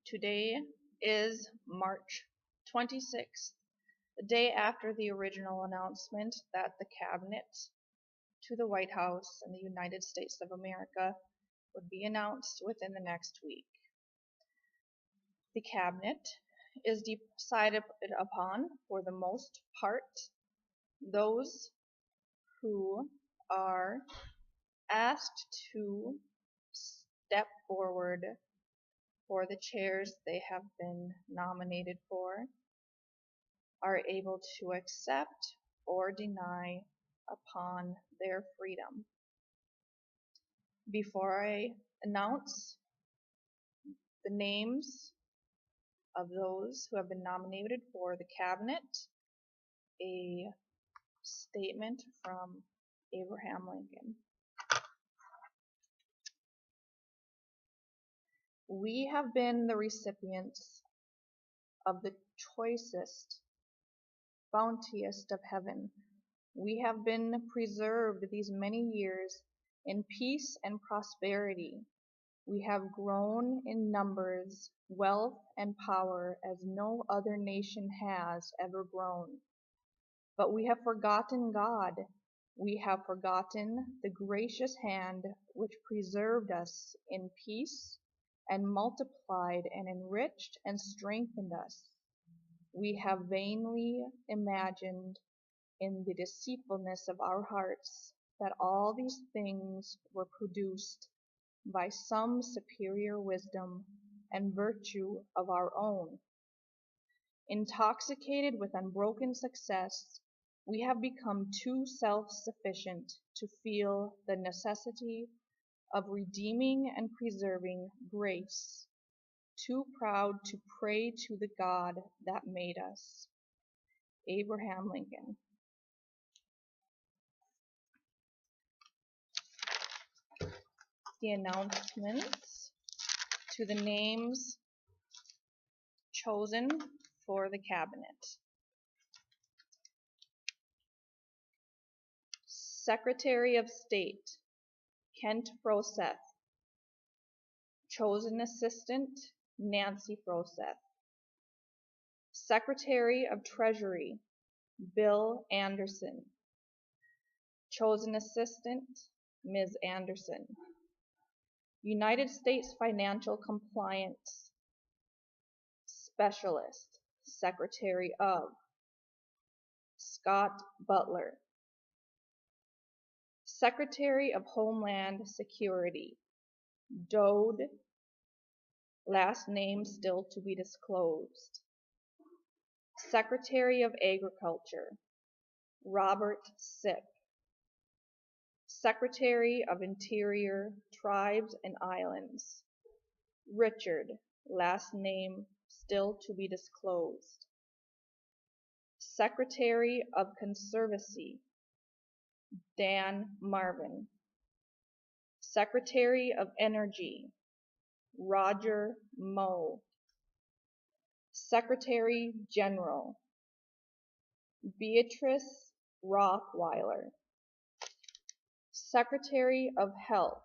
Today is March 26th, the day after the original announcement that the cabinet to the White House in the United States of America would be announced within the next week. The cabinet is decided upon, for the most part, those who are asked to step forward for the chairs they have been nominated for are able to accept or deny upon their freedom. Before I announce the names of those who have been nominated for the cabinet, a statement from Abraham Lincoln. We have been the recipients of the choicest, bountiest of heaven. We have been preserved these many years in peace and prosperity. We have grown in numbers, wealth, and power as no other nation has ever grown. But we have forgotten God. We have forgotten the gracious hand which preserved us in peace and multiplied and enriched and strengthened us. We have vainly imagined in the deceitfulness of our hearts that all these things were produced by some superior wisdom and virtue of our own. Intoxicated with unbroken success, we have become too self-sufficient to feel the necessity of redeeming and preserving grace, too proud to pray to the God that made us. Abraham Lincoln. The announcements to the names chosen for the cabinet. Secretary of State, Kent Froseth. Chosen Assistant, Nancy Froseth. Secretary of Treasury, Bill Anderson. Chosen Assistant, Ms. Anderson. United States Financial Compliance Specialist, Secretary of, Scott Butler. Secretary of Homeland Security, Dode, last name still to be disclosed. Secretary of Agriculture, Robert Sipp. Secretary of Interior, Tribes and Islands, Richard, last name still to be disclosed. Secretary of Conservancy, Dan Marvin. Secretary of Energy, Roger Moe. Secretary General, Beatrice Rothweiler. Secretary of Health,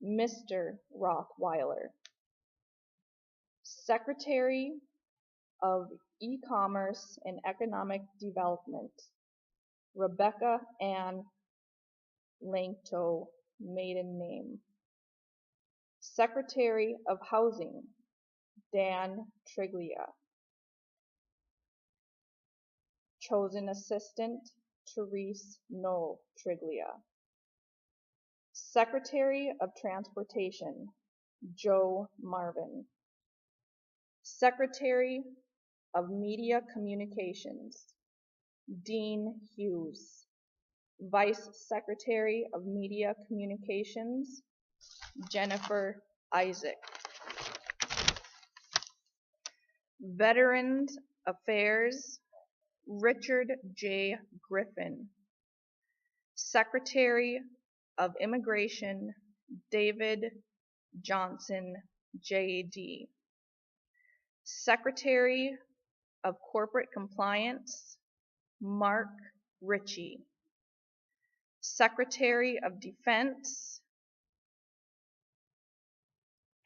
Mr. Rothweiler. Secretary of E-Commerce and Economic Development, Rebecca Ann Langto, maiden name. Secretary of Housing, Dan Triglia. Chosen Assistant, Therese Noel Triglia. Secretary of Transportation, Joe Marvin. Secretary of Media Communications, Dean Hughes. Vice Secretary of Media Communications, Jennifer Isaac. Veterans Affairs, Richard J. Griffin. Secretary of Immigration, David Johnson, J.D. Secretary of Corporate Compliance, Mark Ritchie. Secretary of Defense,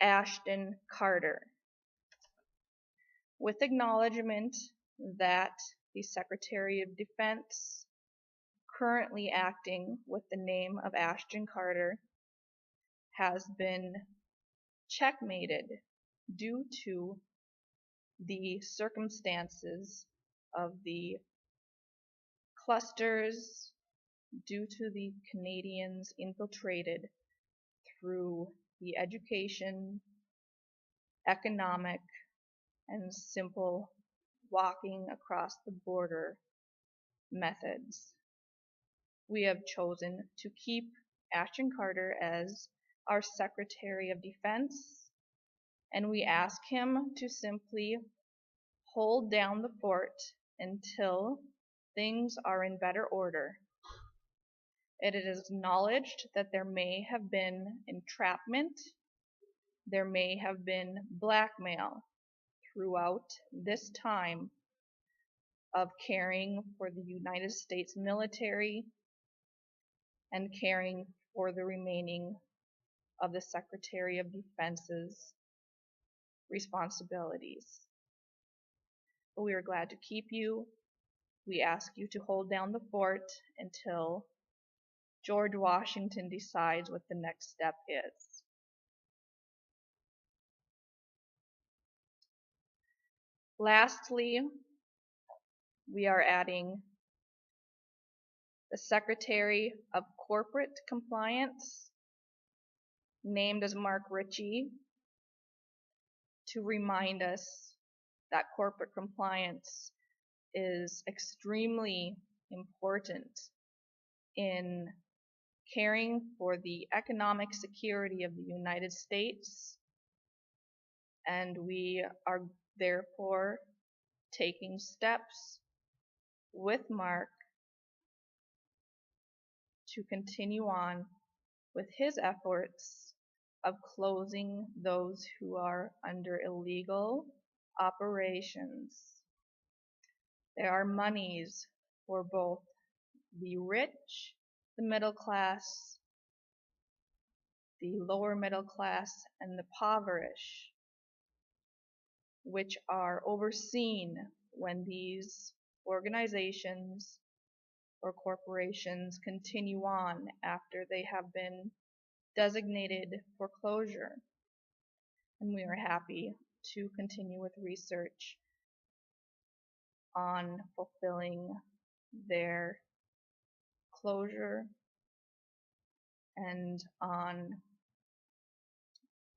Ashton Carter, with acknowledgement that the Secretary of Defense, currently acting with the name of Ashton Carter, has been checkmated due to the circumstances of the clusters, due to the Canadians infiltrated through the education, economic, and simple walking across the border methods. We have chosen to keep Ashton Carter as our Secretary of Defense, and we ask him to simply hold down the fort until things are in better order. It is acknowledged that there may have been entrapment, there may have been blackmail throughout this time of caring for the United States military and caring for the remaining of the Secretary of Defense's responsibilities. But we are glad to keep you. We ask you to hold down the fort until George Washington decides what the next step is. Lastly, we are adding the Secretary of Corporate Compliance, named as Mark Ritchie, to remind us that corporate compliance is extremely important in caring for the economic security of the United States, and we are therefore taking steps with Mark to continue on with his efforts of closing those who are under illegal operations. There are monies for both the rich, the middle class, the lower middle class, and the impoverished, which are overseen when these organizations or corporations continue on after they have been designated for closure. And we are happy to continue with research on fulfilling their closure and on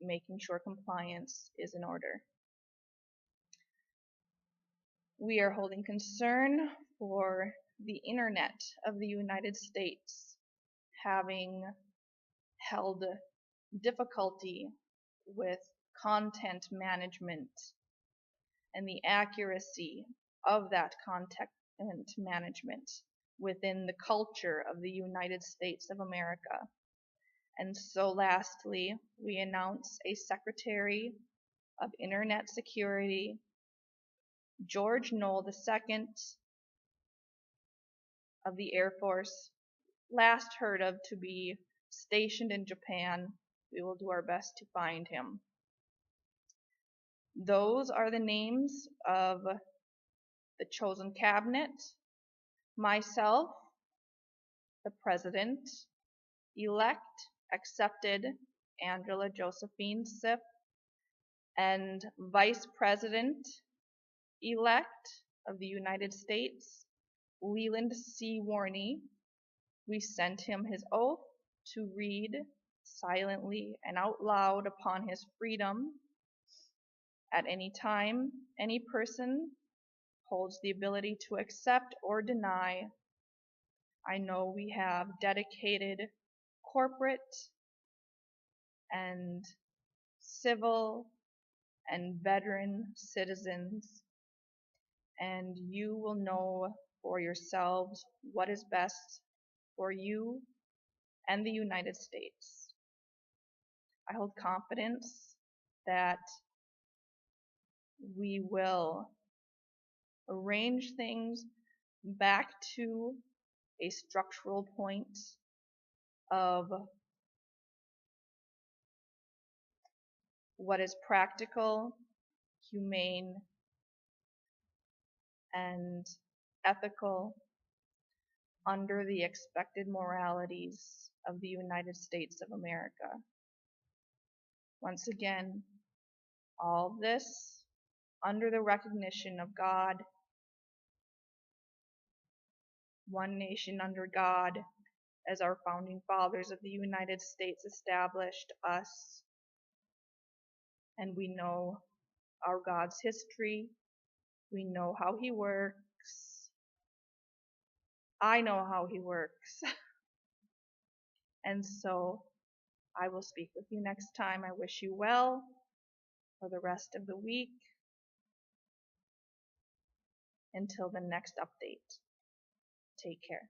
making sure compliance is in order. We are holding concern for the Internet of the United States having held difficulty with content management and the accuracy of that content management within the culture of the United States of America. And so lastly, we announce a Secretary of Internet Security, George Knoll II of the Air Force, last heard of to be stationed in Japan. We will do our best to find him. Those are the names of the chosen cabinet, myself, the President-elect, accepted Angela Josephine Sip, and Vice President-elect of the United States, Leland C. Warney. We sent him his oath to read silently and out loud upon his freedom. At any time, any person holds the ability to accept or deny. I know we have dedicated corporate and civil and veteran citizens, and you will know for yourselves what is best for you and the United States. I hold confidence that we will arrange things back to a structural point of what is practical, humane, and ethical under the expected moralities of the United States of America. Once again, all this under the recognition of God, one nation under God, as our founding fathers of the United States established us. And we know our God's history. We know how He works. I know how He works. And so I will speak with you next time. I wish you well for the rest of the week. Until the next update. Take care.